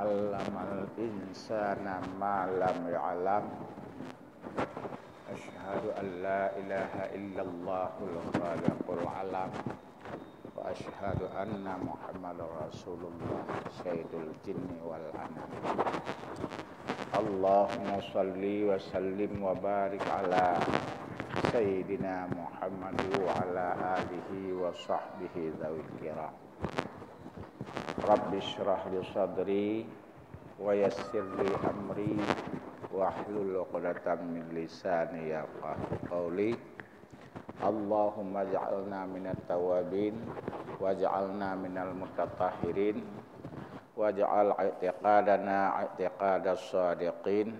Allamal insana ma lam ya'lam. Asyhadu an la ilaha illallahul khaliqul alam. Wa asyhadu anna Muhammadar Rasulullah sayyidul jinni wal anam. Allahumma salli wa sallim wa barik ala Sayyidina Muhammad wa ala alihi wa sahbihi dzawil kiram. Rabbi shrah li sadri wa yassir li amri wa hlul 'uqdatam min lisani yafqahu qawli. Allahumma ij'alna minat tawabin waj'alna minal mutatahhirin waj'al i'tiqadana i'tiqadas shadiqin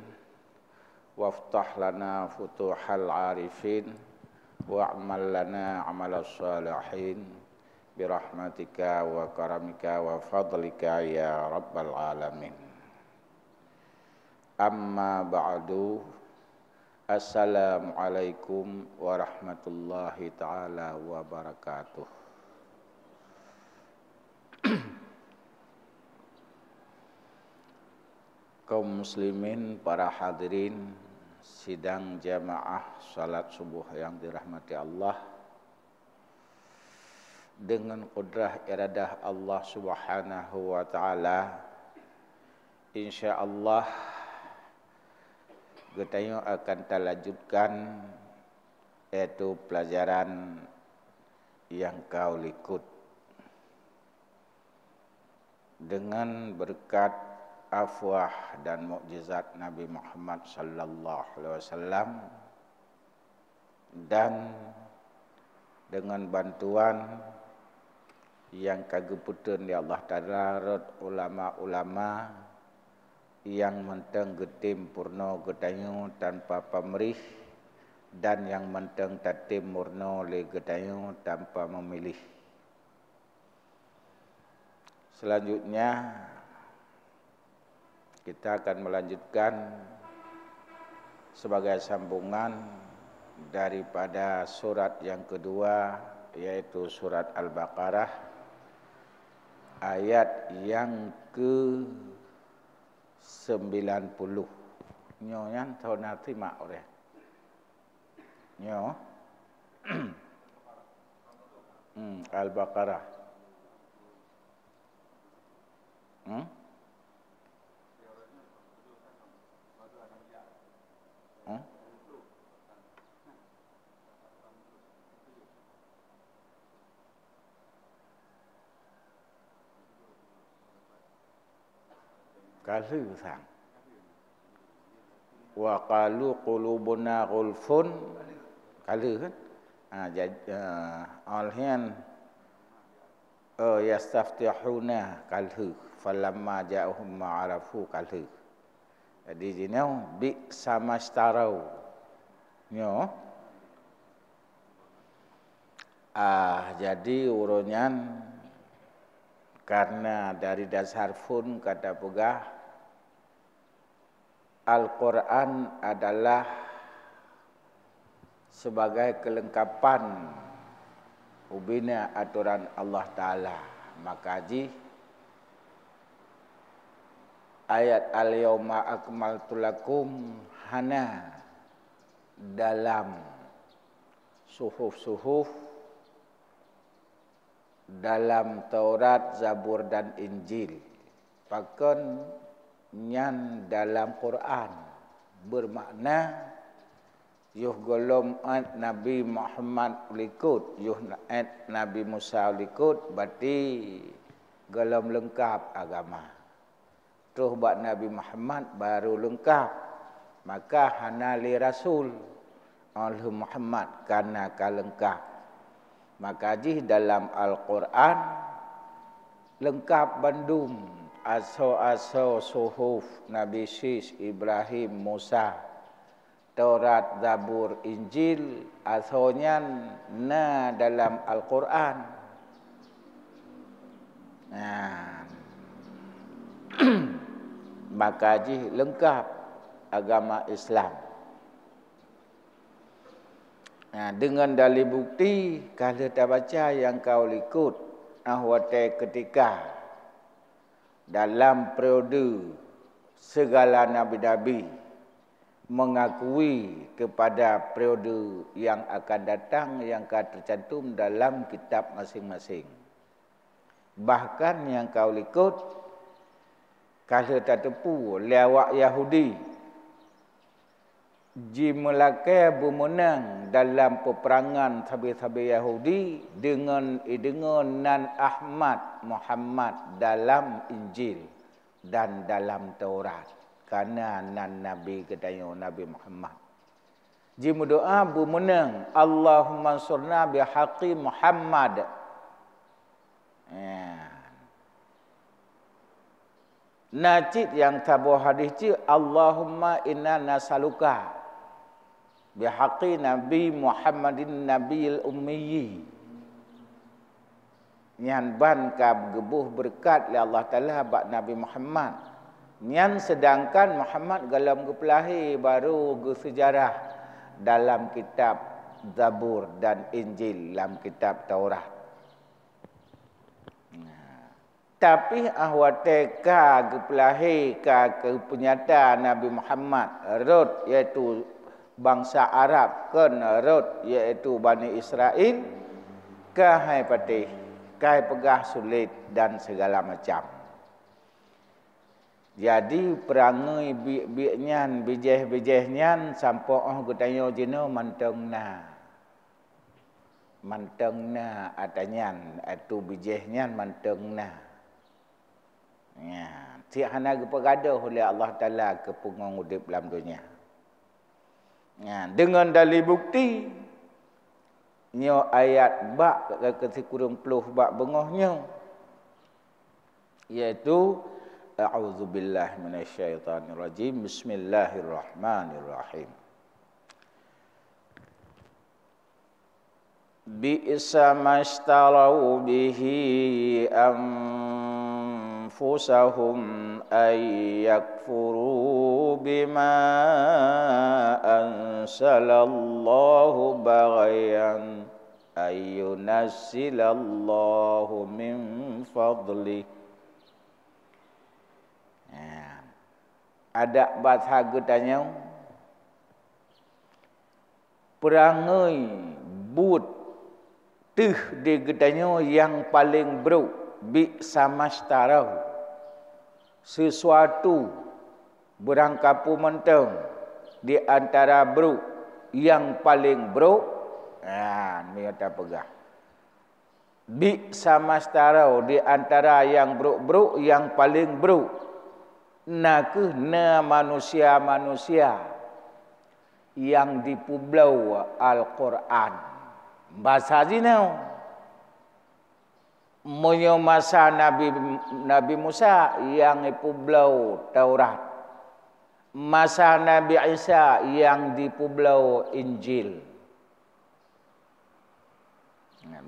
waftah lana futuhal arifin wa'mal lana amalas salihin birahmatika wa karamika wa fadlika ya rabbal alamin. Amma ba'du. Assalamualaikum warahmatullahi taala wabarakatuh. Kaum muslimin, para hadirin sidang jamaah salat subuh yang dirahmati Allah. Dengan kudrah iradah Allah Subhanahu wa taala, insyaallah kita akan lanjutkan yaitu pelajaran yang kau ikut dengan berkat afwah dan mukjizat Nabi Muhammad sallallahu alaihi wasallam dan dengan bantuan yang kageputeun di Allah Taala ulama-ulama yang menteng getim purno gedayu tanpa pamrih dan yang menteng tatim murno le gedayu tanpa memilih. Selanjutnya kita akan melanjutkan sebagai sambungan daripada surat yang kedua, yaitu surat Al-Baqarah ayat yang ke-90. Nyo yang tahu nanti mak orang. Nyo. Al-Baqarah. Kalu sang. Wa qalu qulubuna ghulfun. Kalu kan? Alhian yastaftihuna kalu falamma ja'ahum ma'arafu kalu. Jadi jinau bi sama starau. Nyo. Jadi urunyan karena dari dasar fun kata pegah Al-Quran adalah sebagai kelengkapan ubina aturan Allah Ta'ala. Maka ayat al-yawma akmaltu lakum hana dalam suhuf-suhuf dalam Taurat, Zabur dan Injil. Bahkan nyan dalam Quran bermakna yuh golom Nabi Muhammad likut, yuh Nabi Musa likut, berarti golom lengkap agama. Terus buat Nabi Muhammad baru lengkap. Maka hanali Rasul oleh Muhammad karena kalengkap. Maka dalam Al-Quran lengkap bandum aso-aso suhuf Nabi Sis, Ibrahim, Musa, Taurat, Zabur, Injil, asonya na dalam Al-Quran. Maka lengkap agama Islam. Dengan dalil bukti kalau tak baca yang kau ikut ahwate ketika dalam periode segala nabi-nabi mengakui kepada periode yang akan datang yang akan tercantum dalam kitab masing-masing. Bahkan yang kau ikut kalau tak tepu lewat Yahudi ji melakai bermenang dalam peperangan sahabat-sahabat Yahudi dengan nan Ahmad Muhammad dalam Injil dan dalam Taurat. Karena nan Nabi katanya Nabi Muhammad. Ji berdoa bermenang Allahumma surna bihaqi Muhammad. Najid yang tabuh hadis ci Allahumma inna nasaluka bihaqi Nabi Muhammadin Nabiyil Ummiyi. Nyan ban ka gebuh berkat li Allah Taala bak Nabi Muhammad. Nyan sedangkan Muhammad dalam kepelahi baru ke sejarah dalam kitab Zabur dan Injil dalam kitab Taurat. Tapi ahwate ka kepelahi ka kepenyata Nabi Muhammad rod iaitu bangsa Arab kan rod iaitu Bani Israel kahai patih kai pegah sulit dan segala macam. Jadi perangai biak-biaknyan, bijeh-bijehnyan sampai ketanya jina mantengna. Mantengna atanyan, itu bijehnyan mantengna. Ya, tiada kepergada oleh Allah Taala ke pengung udip dalam dunia. Ya, dengan dalil bukti nyo ayat bak ke kurung puluh bak bengohnya iaitu A'udzu billahi minasyaitonir rajim. Bismillahirrahmanirrahim. Bi'sa mashtarau bihi anfusahum ay yakfuru bima anzalallahu baghyan ay yunazzilallahu min fadlih. Ada bahasa getanya perangai but teh di getanya yang paling buruk bi samastarau sesuatu berangkapu menteng di antara buruk yang paling buruk. Ni kata pegah bi samastarau di antara yang buruk-buruk yang paling buruk. Nakeh na manusia-manusia yang dipulau Al-Quran. Bahasa zinau. Menyo masa Nabi Musa yang dipulau Taurat. Masa Nabi Isa yang dipulau Injil.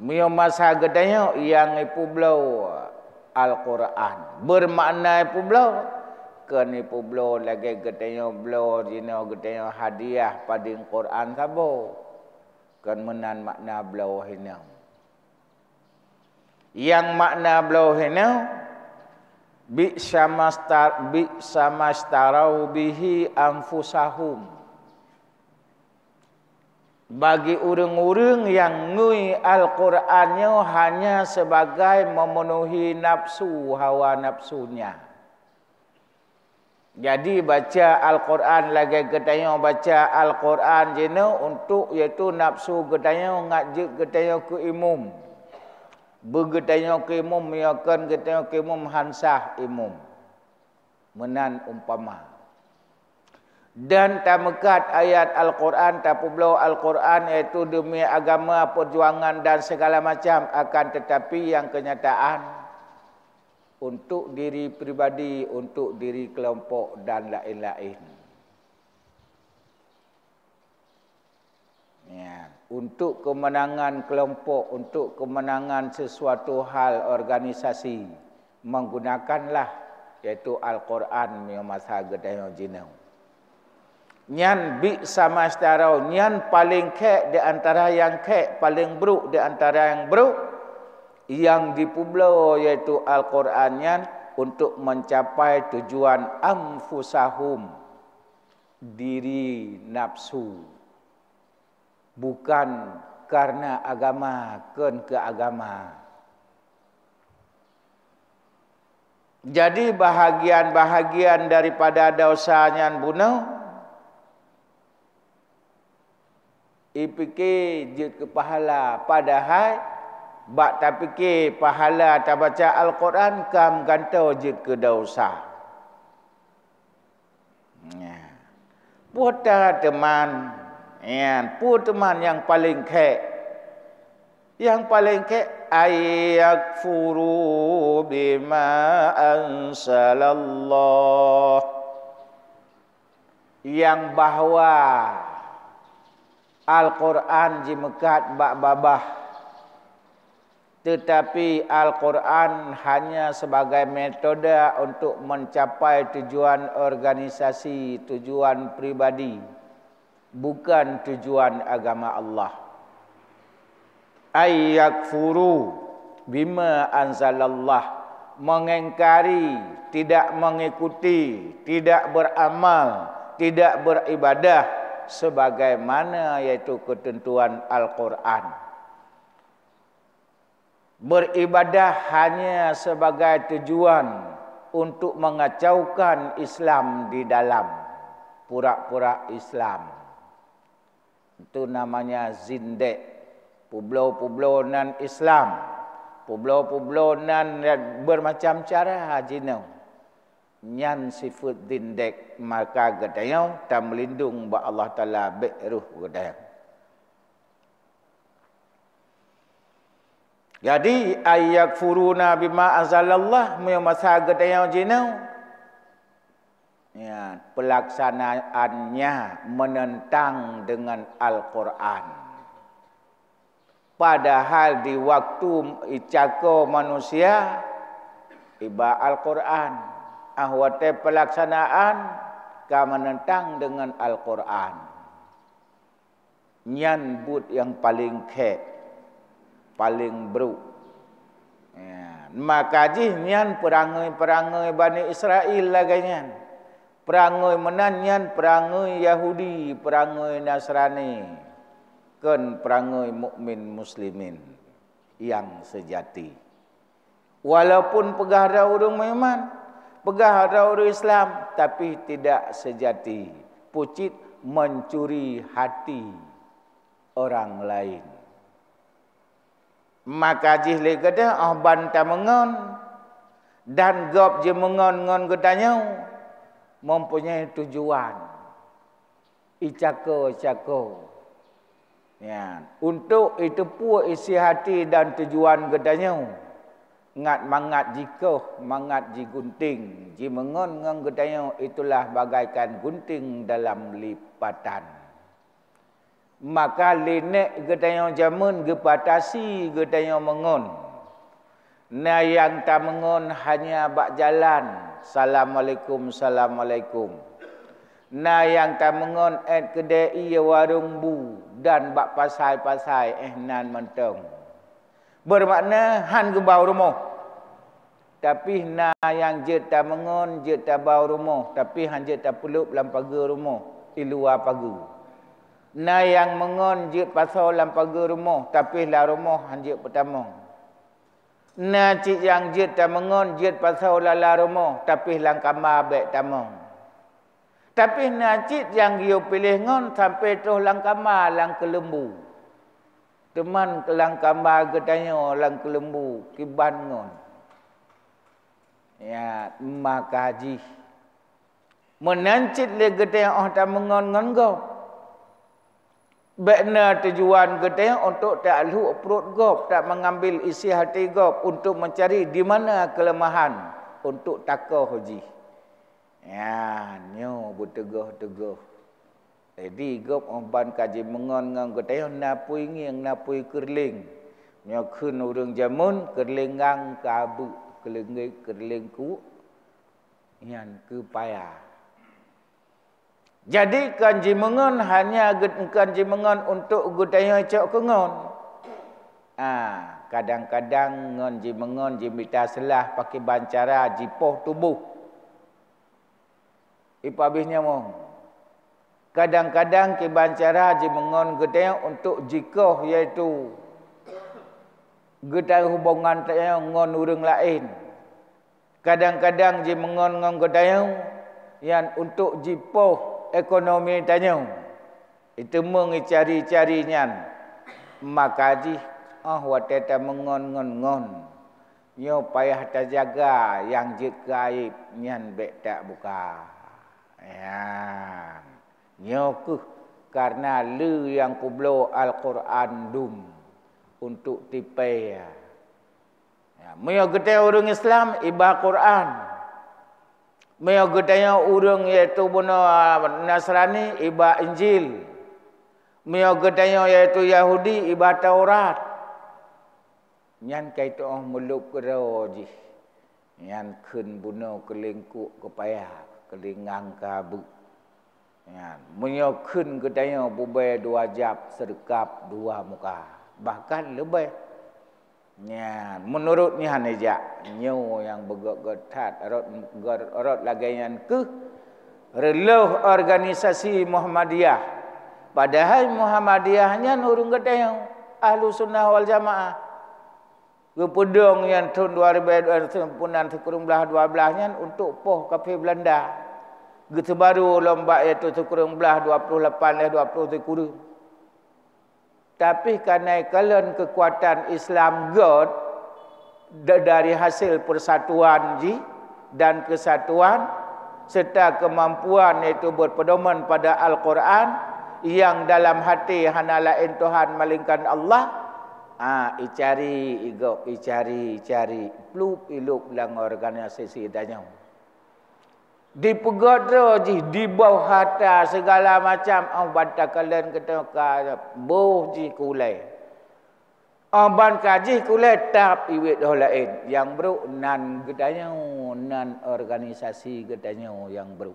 Menyo masa gedanya yang dipulau Al-Quran. Bermakna pulau kani publo lagi getanya blo dino getanya hadiah pada Quran sabo kan menan makna blo hina yang makna blo hina bi samastarau bihi anfusahum bagi orang-orang yang ngui Al-Qurannya hanya sebagai memenuhi nafsu hawa nafsunya. Jadi baca Al-Quran lagi ketanya baca Al-Quran jena untuk iaitu nafsu ketanya ngajik ketanya ke imum. Begetanya ke imum miakan ketanya ke imum hansah imum. Menan umpama. Dan tamekat ayat Al-Quran tapublau Al-Quran iaitu demi agama, perjuangan dan segala macam akan tetapi yang kenyataan untuk diri pribadi, untuk diri kelompok dan lain-lain. Ya, untuk kemenangan kelompok, untuk kemenangan sesuatu hal organisasi, menggunakanlah iaitu Al-Quran yang masa gedaya jinau. Nyan bi sama setarau, nyan paling kek di antara yang kek, paling buruk di antara yang buruk. Yang dipublau yaitu Al-Quran yang untuk mencapai tujuan anfusahum, diri nafsu, bukan karena agama ke agama. Jadi bahagian-bahagian daripada dosa yang bunuh ipikir je ke pahala, padahal bak tak fikir pahala tak baca Al-Quran kam ganto je ke dosa. Putar teman, pun teman yang paling kek. Yang paling kek ayakfuru bima ansalallah. Yang bahawa Al-Quran jimekat bak babah. Tetapi Al-Quran hanya sebagai metode untuk mencapai tujuan organisasi, tujuan pribadi, bukan tujuan agama Allah. Ayakfuru bima anzalallah, mengingkari, tidak mengikuti, tidak beramal, tidak beribadah sebagaimana yaitu ketentuan Al-Quran. Beribadah hanya sebagai tujuan untuk mengacaukan Islam di dalam, pura-pura Islam. Itu namanya zindik. Pulau-pulau nan Islam, pulau-pulau nan bermacam cara jinau. Nyan sifat dindek maka gedayau tak melindung ba Allah Taala beruh gedayau. Jadi ayakfuruna bima azalallah masa gedayau jinau. Ya, pelaksanaannya menentang dengan Al-Quran. Padahal di waktu icako manusia iba Al-Quran, ahwate pelaksanaan ka menentang dengan Al-Quran. Nyan but yang paling kek, paling buruk. Ya, maka nyan perangai-perangai Bani Israel laganya. Perangai menanyan, perangai Yahudi, perangai Nasrani. Kan perangai mukmin muslimin yang sejati. Walaupun pegahara orang iman, pegahara orang Islam, tapi tidak sejati. Pucit mencuri hati orang lain. Maka jih legada ahban ta mengon dan gop je mengon-ngon gedanya mempunyai tujuan. Icako-cako. Ya, untuk itu pun isi hati dan tujuan gedanya. Ngat mangat jikoh, mangat ji gunting, ji mengon ngang gedanya itulah bagaikan gunting dalam lipatan. Maka linek gedanya jamun gepatasi gedanya mengon. Nah yang tak mengon hanya bak jalan. Assalamualaikum, assalamualaikum. Nah yang tak mengon kedai warung bu dan bak pasai-pasai nan mentong. Bermakna han ke bau rumah. Tapi na yang je tak mengon, je tak bau rumah, tapi han je tak peluk dalam pagar rumah, di luar pagar. Na yang mengon je pasal dalam pagar rumah, tapi lah rumah han je pertama. Na cik yang je tak mengon, je pasal lah rumah, tapi lang kamar bek tamang. Tapi najib yang dia pilih ngon sampai tu lang kamar lang kelembu. Teman lang kamar gedanya lang kelembu kiban ngon. Ya, maka haji menancit le gedaya oh tak mengon ngon go. Benar tujuan gedaya untuk tak lu perut go, tak mengambil isi hati go untuk mencari di mana kelemahan untuk takau haji. Ya, nyo berteguh-teguh. Jadi gop omban kaji mengon ngang gedaya napui ngiang napui kerling. Nyo kun urang jamun kerling ngang kabu kelengik kerling ku. Yan ke payah. Jadi kanji mengon hanya kanji mengon untuk gedaya cok kengon. Kadang-kadang ngon ji mengon ji mita selah pakai bancara jipoh tubuh. Ipabihnya mong. Kadang-kadang ke bancara ji mengon gedeng untuk jikoh iaitu gedai hubungan tayang ngon urang lain. Kadang-kadang ji mengon ngon gedayang yang untuk jipoh ekonomi tanyang. Itu mengicari-carinya. Maka ji wateta mengon-ngon-ngon. Nyo payah terjaga yang jik gaib nyan bek tak buka. Ya. Nyo karena lu yang kublo Al-Quran dum untuk tipai. Ya, meo gede orang Islam ibah Quran. Meo gede orang iaitu Nasrani ibah Injil. Meo gede iaitu Yahudi ibah Taurat. Nyan kaitu muluk keroji. Nyan kun buno kelingkuk kepaya kelingang kabu. Nyan meo kun gede bubai dua jab sedekap dua muka. Bahkan lebih. Nyan menurut nyan aja nyo yang begot-gotat rot lagayan ke reluh organisasi Muhammadiyah. Padahal Muhammadiyah nyan urung gede Ahlus Sunnah wal Jamaah. Gepedong yang tahun 2012 nya untuk poh kafe Belanda. Gitu baru lomba iaitu kurang belah 28 20 kurang. Tapi karena kalian kekuatan Islam God dari hasil persatuan dan kesatuan serta kemampuan iaitu berpedoman pada Al-Quran yang dalam hati hanya lain Tuhan malingkan Allah. Icari plup iluk lang organisasi danyau. Dipegot di bawah harta segala macam banta kalian kata boh ji kulai. Ban kaji kulai tap iwit dah lain yang bro nan gedanyau nan organisasi gedanyau yang bro.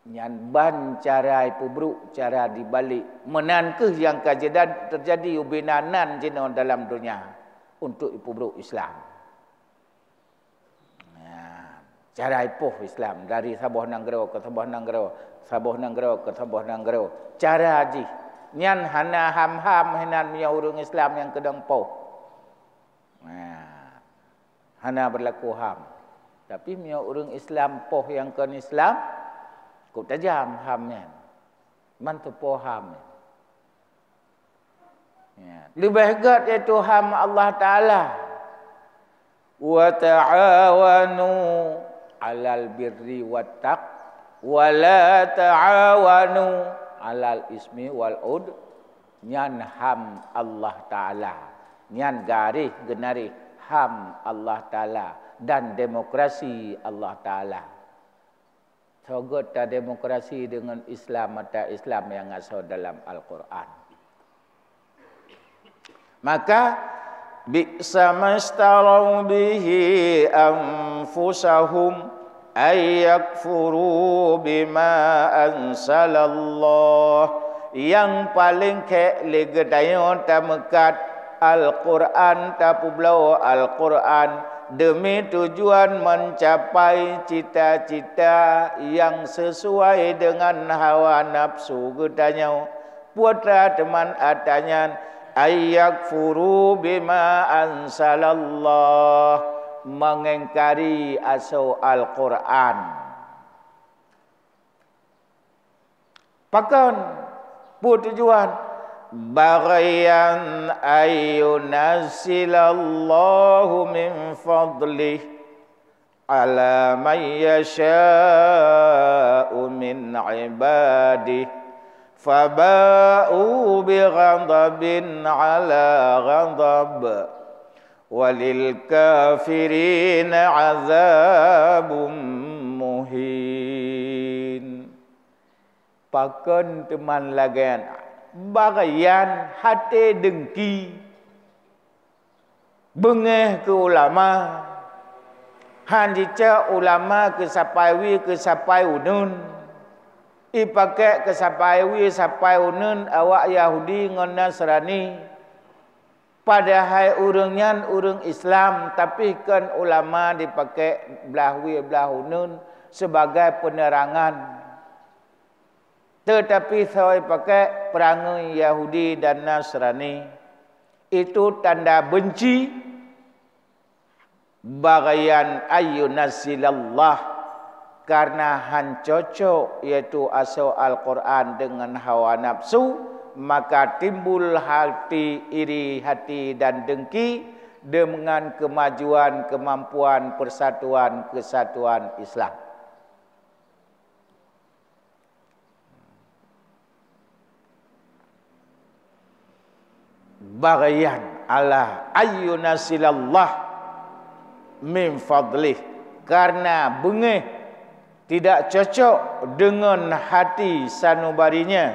Nyan ban cara ipubruk cara dibalik menankeh yang kajian terjadi ubinanan jino dalam dunia untuk ipubruk Islam. Cara ipuh Islam dari Sabah Nanggero ke Sabah Nanggero, Sabah Nanggero ke Sabah Nanggero. Cara ji nyan hana ham-ham hinan punya urang Islam yang kedang poh. Hana berlaku ham. Tapi punya urang Islam poh yang kan Islam kau tajam hamnya. Mantu poh ham. Lebih hebat iaitu ham Allah Ta'ala. Wa ta'awanu 'alal birri wat taqwa wa la ta'awanu 'alal ismi wal ud. Nyan ham Allah Ta'ala. Nyan garih genari ham Allah Ta'ala dan demokrasi Allah Ta'ala. Sogot demokrasi dengan Islam mata Islam yang asal dalam Al-Quran. Maka bi'sa mastarau bihi anfusahum ay yakfuru bima ansalallah. Yang paling ke legedayon tamekat Al-Quran tapublau Al-Quran demi tujuan mencapai cita-cita yang sesuai dengan hawa nafsu gedanya. Putra teman atanya ayyakfuru bima ansalallah, mengingkari asal Al-Quran. Pakan pun tujuan baghyan ayyunazzilallahu min fadlih ala man yasha'u min ibadih faba'u bighadabin ala ghadab walil kafirin azabun muhin. Pakan teman lagan bagian hati dengki bengeh ke ulama hanjica ulama ke sapai wi ke sapai unun pakai ke sampai unun awak Yahudi ngan Nasrani. Padahal urangnya urang Islam, tapi kan ulama dipakai belah unun sebagai penerangan. Tetapi saya pakai perangai Yahudi dan Nasrani itu tanda benci bagayan ayyunasilallah, karena han cocok yaitu asal Al-Quran dengan hawa nafsu, maka timbul hati iri hati dan dengki dengan kemajuan, kemampuan, persatuan, kesatuan Islam. Bagayan ala ayyunasilallah min fadlih, karena bengih tidak cocok dengan hati sanubarinya,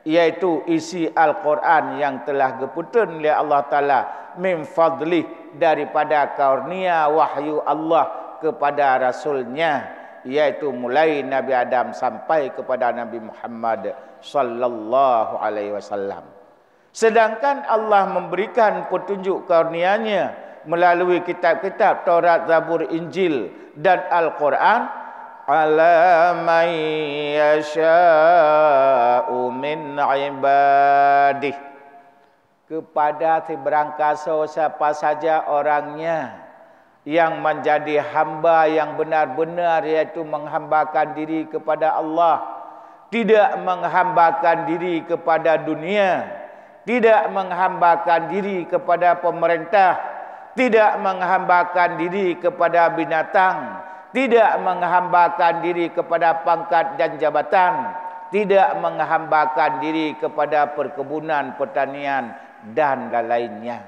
yaitu isi Al-Quran yang telah geputun oleh Allah Ta'ala min fadlih, daripada karunia wahyu Allah kepada Rasulnya, yaitu mulai Nabi Adam sampai kepada Nabi Muhammad sallallahu alaihi wasallam. Sedangkan Allah memberikan petunjuk karunia-Nya melalui kitab-kitab Taurat, Zabur, Injil dan Al-Quran ala man yasha'u min ibadih, kepada seberangkasa siapa saja orangnya yang menjadi hamba yang benar-benar, yaitu menghambakan diri kepada Allah, tidak menghambakan diri kepada dunia, tidak menghambakan diri kepada pemerintah, tidak menghambakan diri kepada binatang, tidak menghambakan diri kepada pangkat dan jabatan, tidak menghambakan diri kepada perkebunan, pertanian dan lainnya.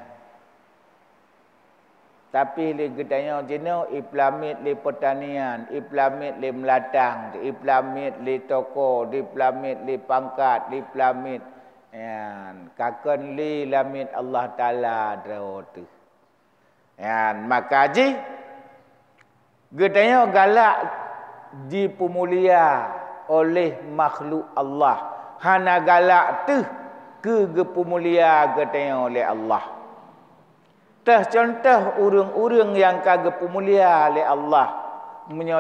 Tapi li gedanya jeno iplamit li pertanian, iplamit li melatang, iplamit li toko, iplamit li pangkat, iplamit kakon li lamit Allah Ta'ala drawatu. Maka ji gedanya galak dipemulia oleh makhluk Allah. Hana galak tu ke gepemulia gedanya oleh Allah. Tah contoh urang-urang yang kagak pemulia oleh Allah,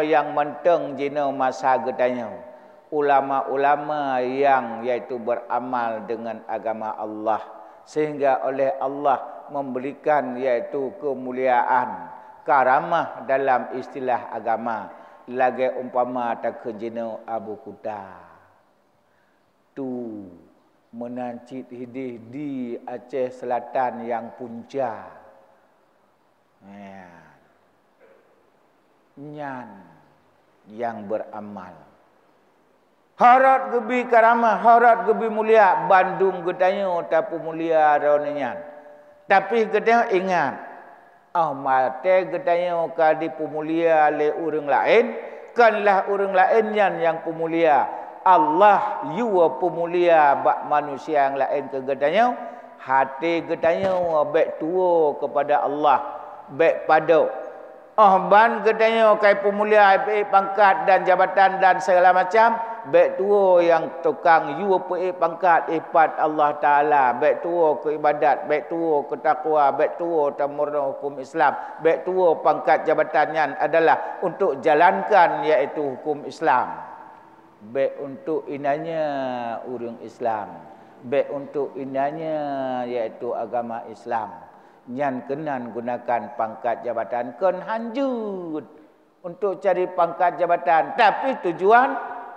yang menteng jina masa gedanya. Ulama-ulama yang yaitu beramal dengan agama Allah, sehingga oleh Allah memberikan yaitu kemuliaan, karamah dalam istilah agama. Lagi umpama tak kejina Abu Kuta tu menancit hidih di Aceh Selatan yang punca. Nyan yang beramal. Harat gebi karamah, harat gebi mulia, Bandung gedanyo tapi mulia raunannya. Tapi gedanyo ingat, mate gedanyo kadi pemulia le urang lain, kanlah urang lain yang pemulia. Allah yuwa pemulia bak manusia yang lain ke gedanyo, hati gedanyo baik tua kepada Allah, baik pada ban gedanyo kai pemulia pangkat dan jabatan dan segala macam, baik tua yang tukang you pangkat ipat Allah Ta'ala, baik tua ke ibadat, baik tua ke taqwa, baik tua tamurna hukum Islam, baik tua pangkat jabatannya adalah untuk jalankan iaitu hukum Islam, baik untuk inanya urang Islam, baik untuk inanya iaitu agama Islam. Nyan kenan gunakan pangkat jabatan ken hanjut untuk cari pangkat jabatan, tapi tujuan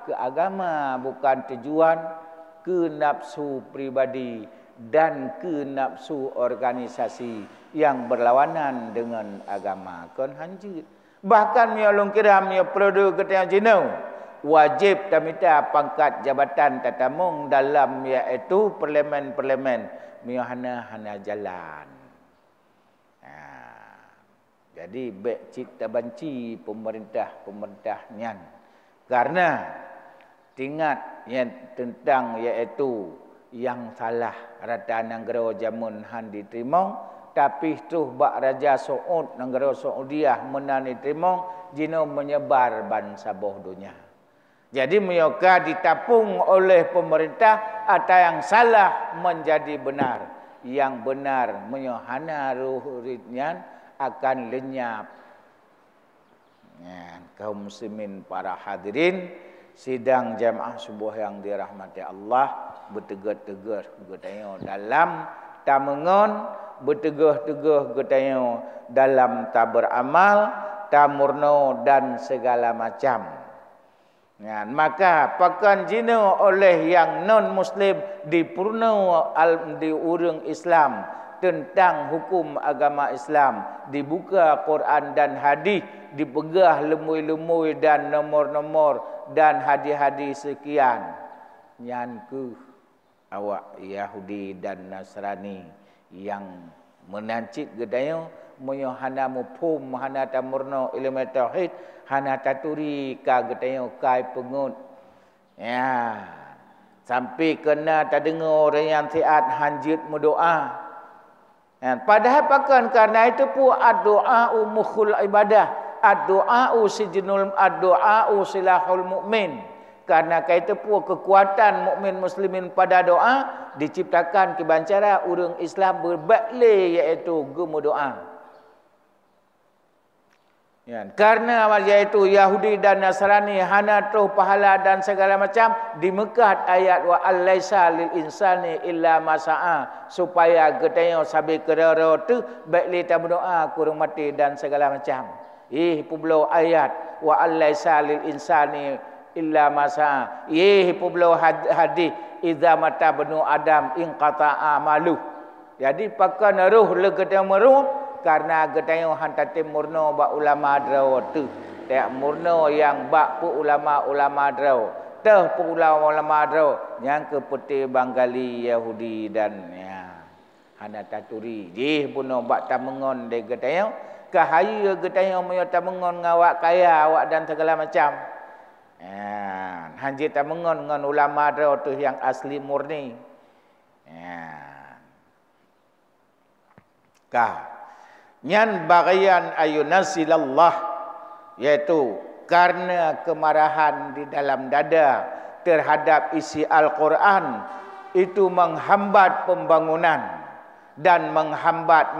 ke agama, bukan tujuan ke nafsu pribadi dan ke nafsu organisasi yang berlawanan dengan agama. Ken hanjut. Bahkan miolong kira mio produk ketang jenau wajib tamita pangkat jabatan tatamung dalam iaitu parlimen-parlimen mio hana jalan. Jadi baik cipta banci pemerintah-pemerintahnya, karena tingat yang tentang iaitu yang salah rata negara jamun han diterima, tapi tu bak Raja Saud negara Saudiah menani terima jino menyebar ban sabuh dunia. Jadi mereka ditapung oleh pemerintah atau yang salah menjadi benar. Yang benar menyohana ruhnya akan lenyap. Ya, kaum muslimin para hadirin sidang jamaah subuh yang dirahmati Allah, bertegur-tegur getanya dalam tamengon, bertegur-tegur getanya dalam tak beramal, tak murno dan segala macam. Ya, maka pakan jina oleh yang non muslim dipurna di urang Islam tentang hukum agama Islam, dibuka Quran dan hadis, dipegah lemui-lemui dan nomor-nomor dan hadis-hadis sekian. Yang ke awak Yahudi dan Nasrani yang menancit gedaya moyo hana mufhum hana tamurno ilmu tauhid hana taturi ka gedaya kai pengut. Ya, sampai kena tak dengar orang yang taat hanjit berdoa. Ya, padahal pakan karena itu pun ad-doa mukhul ibadah, ad-doa sijnul ad-doa silahul mukmin. Karena kaitu pun kekuatan mukmin muslimin pada doa diciptakan kebancara urang Islam berbakle iaitu gemu doa. Ya, karena iaitu Yahudi dan Nasrani hana troh pahala dan segala macam di Mekah ayat wa allaisa lil insani illa masa'a supaya getanya sabi kerara tu bakle ta berdoa kurang mati dan segala macam. Publo ayat wa allaisa lil insani illa masa publo hadis idza mata benu adam in qata'a amalu. Jadi pakan ruh le gedang meruh karena gedang hantatim murno ba ulama draw tu tak murno yang bak pu ulama draw teh pu ulama draw yang ke peti banggali Yahudi dan ya hana taturi jih buno bak tamengon de gedang kahaya gedang moyo tamengon ngawak kaya awak dan segala macam. Hanji tamengon dengan ulama draw tu yang asli murni. Nyan bagian ayunasilallah, yaitu karena kemarahan di dalam dada terhadap isi Al-Quran itu menghambat pembangunan dan menghambat.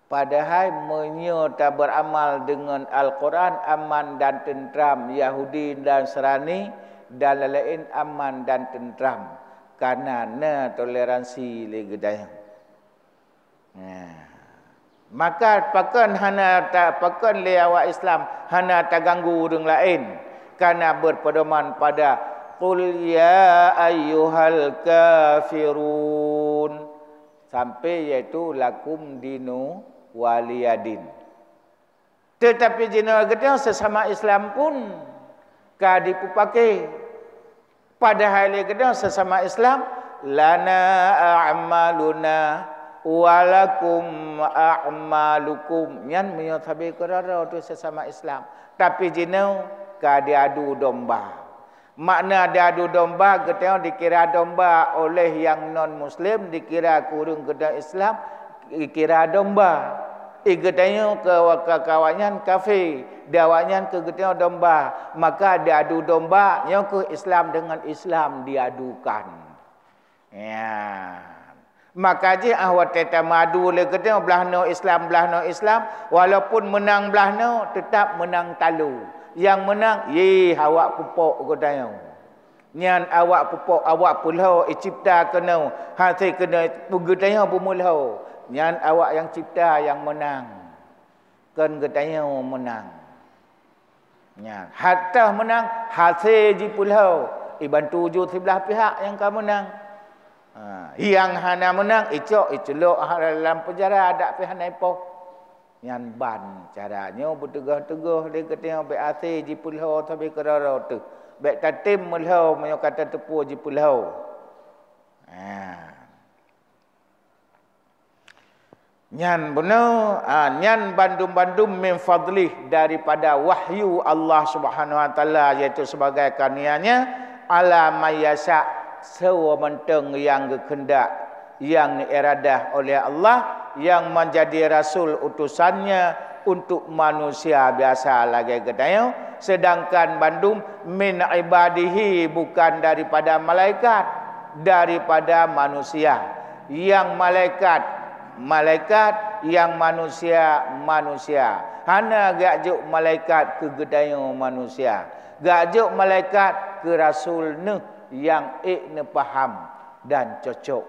Padahal menyo tak beramal dengan Al-Quran aman dan tentram, Yahudi dan Nasrani dan lain aman dan tentram karena toleransi legedaya. Maka pakan hana tak pakan le awak Islam hana tak ganggu orang lain karena berpedoman pada qul ya ayyuhal kafirun sampai yaitu lakum dinu waliyadin. Tetapi jina gedang sesama Islam pun kadipu pakai padahal gedang sesama Islam lana a'maluna walakum a'malukum yan menyatabi kerara tu sesama Islam tapi jina kadiadu domba. Makna diadu domba gedang dikira domba oleh yang non muslim dikira kurung gedang Islam dikira domba. Gedanya ke kawanyan kafir, dawanyan ke gedanya domba, maka diadu domba yang ke Islam dengan Islam diadukan. Ya. Maka je ahwat teta madu le gedanya belah no Islam walaupun menang belah no tetap menang talu. Yang menang awak pupuk gedanya. Nyan awak pupuk awak pulau cipta kena hati kena gedanya bumulau. Nyan awak yang cipta yang menang. Kan gedanya menang. Nyan hatta menang hati ji pulau bantu ju sebelah pihak yang kamu menang. Yang hana menang icolok dalam penjara ada pihak naipo. Nyan ban caranya berteguh-teguh dia kata be ji pulau tapi kerara tu. Baik tatim mulhau menyo kata tepu ji pulau. Nyan benar, nyan bandum-bandum min fadlih daripada wahyu Allah Subhanahu wa taala iaitu sebagai karunia-Nya ala mayasa sewa menteng yang kehendak yang iradah oleh Allah yang menjadi rasul utusannya untuk manusia biasa lagi gedaya, sedangkan bandum min ibadihi bukan daripada malaikat, daripada manusia. Yang malaikat, yang manusia. Hana gajuk malaikat ke gedaya manusia. Gajuk malaikat ke rasul ne yang ne faham dan cocok.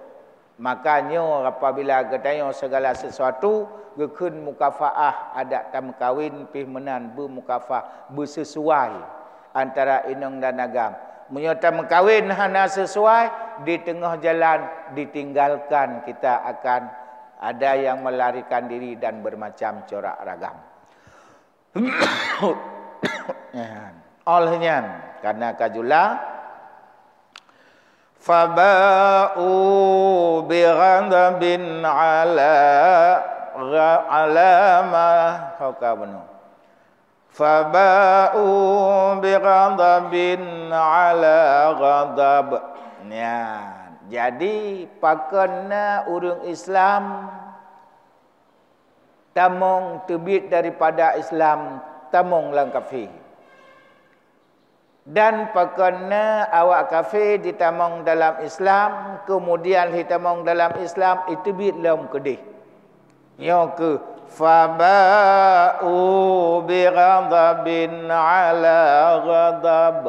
Makanya apabila gedaya segala sesuatu gekun mukafaah adat tam kawin pih menan bermukafah bersesuai antara inang dan agam. Menyata mengkawin hana sesuai, di tengah jalan ditinggalkan, kita akan ada yang melarikan diri dan bermacam corak ragam. Olehnya karena kajulah faba'u bighadabin ala ma hukabnu faba'u bighadabin ala ghadab. Ya, jadi pakana urang Islam tamong terbit daripada Islam, tamong lang kafir. Dan pakana awak kafir ditamong dalam Islam, kemudian ditamong dalam Islam itu bit lam kedih. Yo ke faba'u bi ghadabin ala ghadab,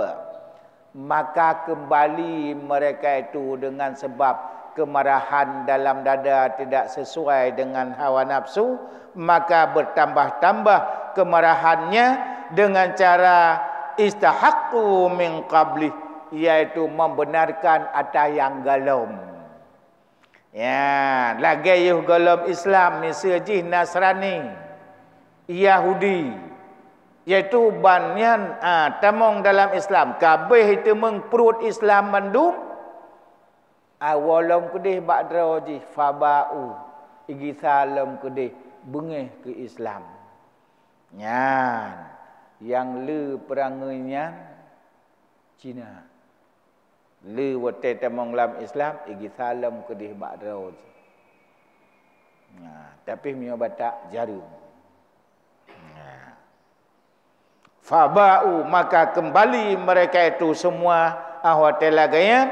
maka kembali mereka itu dengan sebab kemarahan dalam dada tidak sesuai dengan hawa nafsu, maka bertambah-tambah kemarahannya dengan cara istahaqqu min qabli, yaitu membenarkan ada yang galom. Ya, lagi yuh galom Islam ni sejih Nasrani, Yahudi, yaitu banyan tamong dalam Islam. Kabeh itu mengperut Islam mandum. Awalom kedih ba'dra ji faba'u igi salam kedih bengih ke Islam. Nyan yang le perangainya Cina. Le wate tamong dalam Islam igi salam kedih ba'dra ji. Nah, tapi mio batak jarum. Faba'u, maka kembali mereka itu semua ahwatel lagayan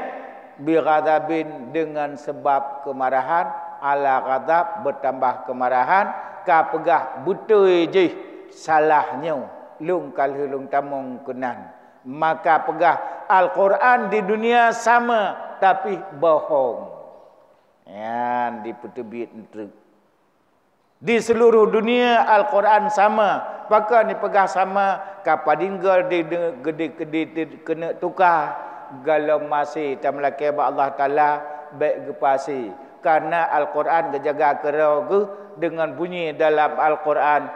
bighadabin, dengan sebab kemarahan, ala ghadab, bertambah kemarahan, ka pegah betul je salahnya lung kalhulung tamong kenan. Maka pegah Al-Quran di dunia sama tapi bohong. Yan dipetebit entre di seluruh dunia Al-Quran sama, maka ni pegah sama kapadinggal di gede kena tukar galau masih tamlake ba Allah Taala baik gepasi, karena Al-Quran gejaga kerau dengan bunyi dalam Al-Quran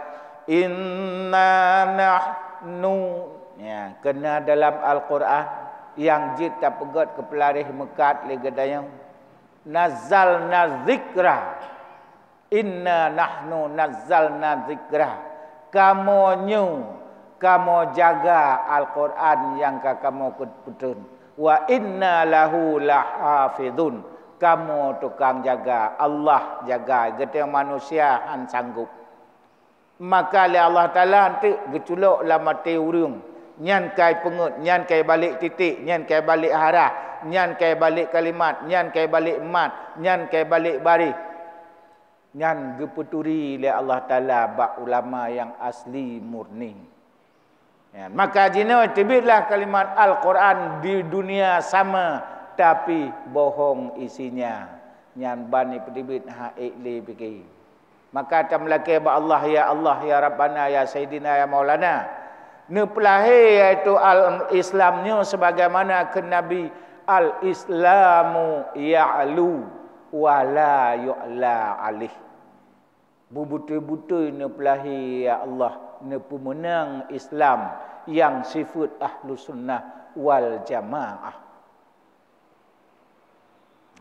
inna nahnu, ya kena dalam Al-Quran yang jita pegat ke pelarih mekat legedayang nazzalna zikra, inna nahnu nazzalna zikra, kamu jaga Al-Quran yang kamu kututun, wa inna lahu lahafidun, kamu tukang jaga, Allah jaga, getih manusia han sanggup. Maka le Allah Taala nanti geculuk la mati urung, nyan kai pengut, nyan kai balik titik, nyan kai balik harah, nyan kai balik kalimat, nyan kai balik mat, nyan kai balik baris, nyan gepeturi le Allah Taala bak ulama yang asli murni. Ya, maka jino tibitlah kalimat Al-Quran di dunia sama tapi bohong isinya. Nyan bani pedibit haik li fikir. Maka tamlake ba Allah ya Rabbana ya Sayyidina ya Maulana. Nepelahi iaitu al-Islamnya sebagaimana ke Nabi, al-Islamu ya'lu wa la yu'la alih. Bubutai-butai nepelahi ya Allah, nepemenang Islam yang sifat ahlu sunnah wal jamaah.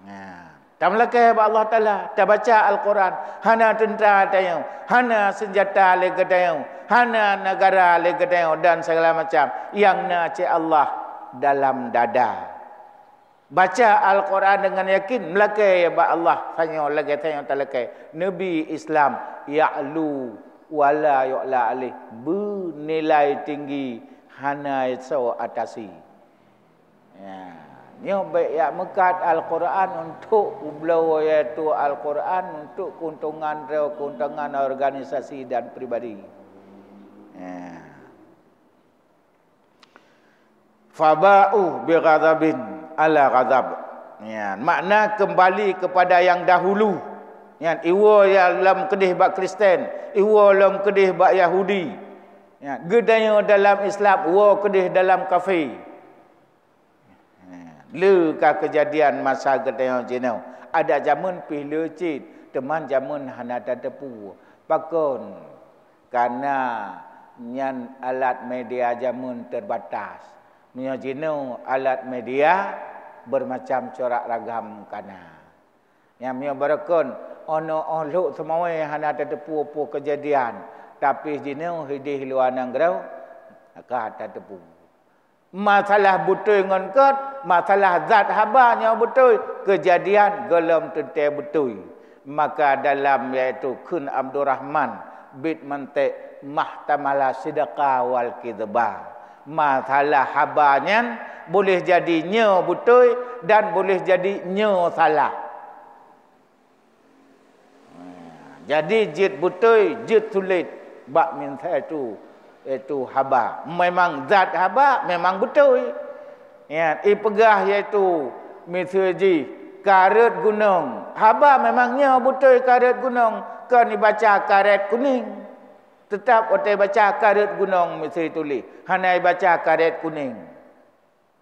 Nah, tamlake ba Allah Taala tabaca Al-Quran, hana tentera tayau, hana senjata legedayau, hana negara legedayau dan segala macam yang nace Allah dalam dada. Baca Al-Quran dengan yakin melakai ba Allah tanya lagi tanya talakai. Nabi Islam ya'lu wala yu'la alih, bernilai tinggi hana so atasi. Ya, nyo baik ya mekat Al-Quran untuk ublau iaitu Al-Quran untuk keuntungan organisasi dan pribadi. Ya. Faba'u bi ghadabin ala ghadab. Ya, makna kembali kepada yang dahulu. Ya, iwa yang dalam kedih bak Kristen, iwa dalam kedih bak Yahudi. Ya, gedanya dalam Islam, iwa kedih dalam kafir. Lekah kejadian masa gedaya jenau. Ada zaman pih lecit, teman zaman hana tepu. Pakon karena nyan alat media zaman terbatas. Nya jenau alat media bermacam corak ragam kana. Yang mia barakon ono oluk semua hana tepu apa kejadian. Tapi jenau hidih luar nanggrau ka tepu. Masalah betul ngan kot, masalah zat habanya betul, kejadian gelam tentai betul. Maka dalam iaitu Kun Abdul Rahman bit mantik mahtamala sidqa wal kidba. Masalah habanya boleh jadi nya betul dan boleh jadi nya salah. Jadi jid betul, jid sulit bak min itu haba. Memang zat haba memang betul. Ya, pegah iaitu misalji karet gunung. Haba memangnya betul karet gunung. Kan dibaca karet kuning. Tetap otai baca karet gunung mesti tulis. Hanai baca karet kuning.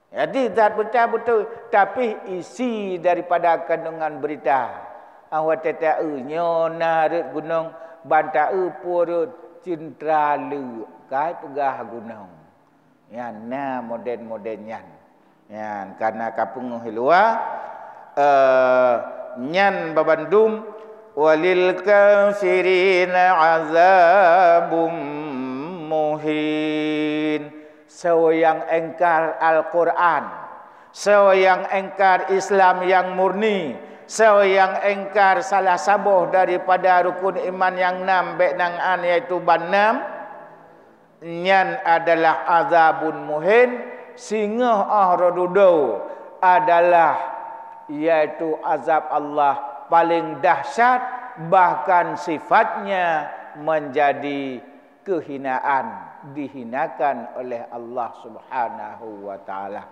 Jadi zat betul-betul tapi isi daripada kandungan berita. Awak tetau nyona ret gunung bantau purut cintra lu kai pegah gunung. Ya na moden-modennya. Ya karena kapung hilua nyan babandum walil kafirina azabum muhin. So yang engkar Al-Quran, so yang engkar Islam yang murni, so yang engkar salah sabuh daripada rukun iman yang 6 baik nang an iaitu banam, nyan adalah azabun muhin, singa ahradudo adalah iaitu azab Allah paling dahsyat, bahkan sifatnya menjadi kehinaan, dihinakan oleh Allah Subhanahu wa taala.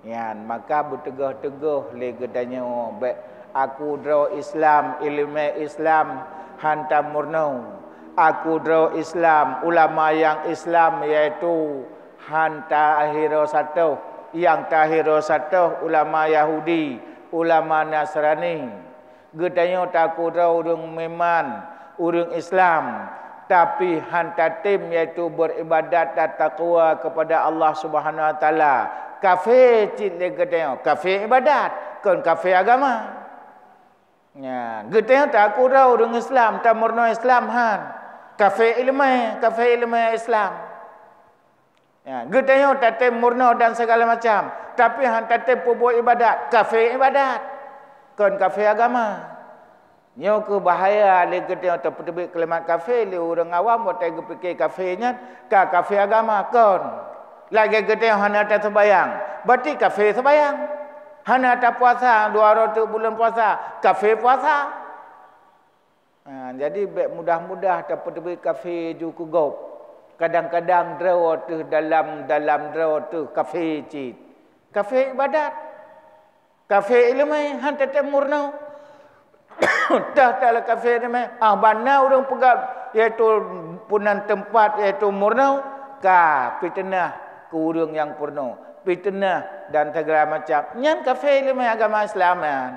Yan maka berteguh-teguh le gedanya baik aku draw Islam, ilmu Islam hantam murno. Aku draw Islam, ulama yang Islam iaitu hanta akhiro satu, yang tahiro satu ulama Yahudi, ulama Nasrani. Gedanya taku draw urang meman, urang Islam. Tapi hanta tim iaitu beribadat dan takwa kepada Allah Subhanahu wa taala. Kafir cit le gedanya, kafir ibadat, kon kafir agama. Ya, gedanya taku draw urang Islam, tamurno Islam han. Kafir ilmu Islam. Ya, gedanya tatim murno dan segala macam. Tapi hanta tim buat ibadat, kafir ibadat. Kon kafir agama. Nyo ke bahaya le gedenya terpetebik kalimat kafir le orang awam buat tega fikir kafirnya ka kafir agama kon. Lagi gedenya hana tak sembayang. Berarti kafir sembayang. Hana tak puasa 2 waktu bulan puasa, kafir puasa. Jadi mudah-mudah terpetebik kafir ju kugop. Kadang-kadang draw tu dalam draw tu kafir cit. Kafir ibadat. Kafir ilmu han tetap murno. Dah taklah kafir ni bana orang pegat iaitu punan tempat iaitu murno ka fitnah ke urang yang purno. Fitnah dan segala macam. Nyan kafir ilmu agama Islam kan.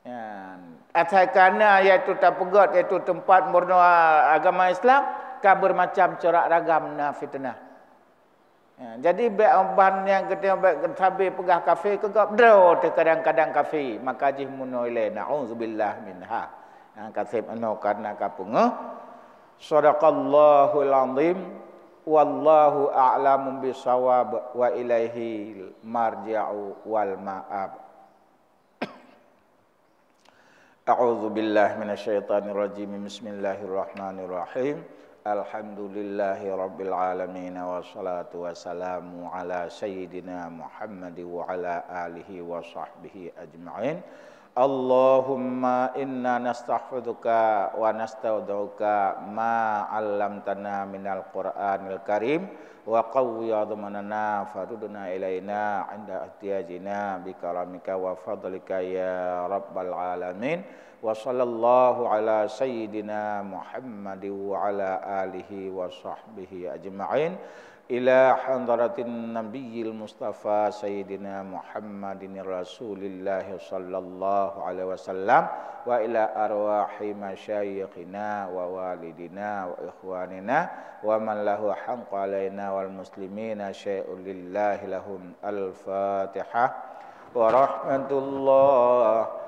Yan. Atai kana iaitu tak pegat iaitu tempat murno agama Islam ka bermacam corak ragam na fitnah. Ya, jadi ban yang kita sabi pegah kafir kegap draw kadang-kadang kafir maka jih munoile naudzubillah minha. Kasib ano karena kapung sadaqallahul azim Wallahu a'lamu bisawab wa ilaihi marji'u wal ma'ab. A'udzu billahi minasyaitonir rajim. Bismillahirrahmanirrahim. Alhamdulillahi rabbil alamin wassalatu wassalamu ala sayyidina Muhammad wa ala alihi wa sahbihi ajma'in. Allahumma inna nastaghfiruka wa nasta'uduka ma 'allamtana minal Qur'anil Karim wa qawwi admanana farudna ilaina 'inda ihtiyajina bi karamika wa fadlika ya rabbal alamin. Wa sallallahu ala sayyidina Muhammad wa ala alihi wa sahbihi ajma'in ila hadratin nabiyil mustafa sayyidina Muhammadin rasulillah sallallahu alaihi wasallam wa ila arwahi masyayikhina wa walidina wa ikhwanina wa man lahu haqqu alaina wal muslimina syai'un lillahi lahum al-fatihah wa rahmatullah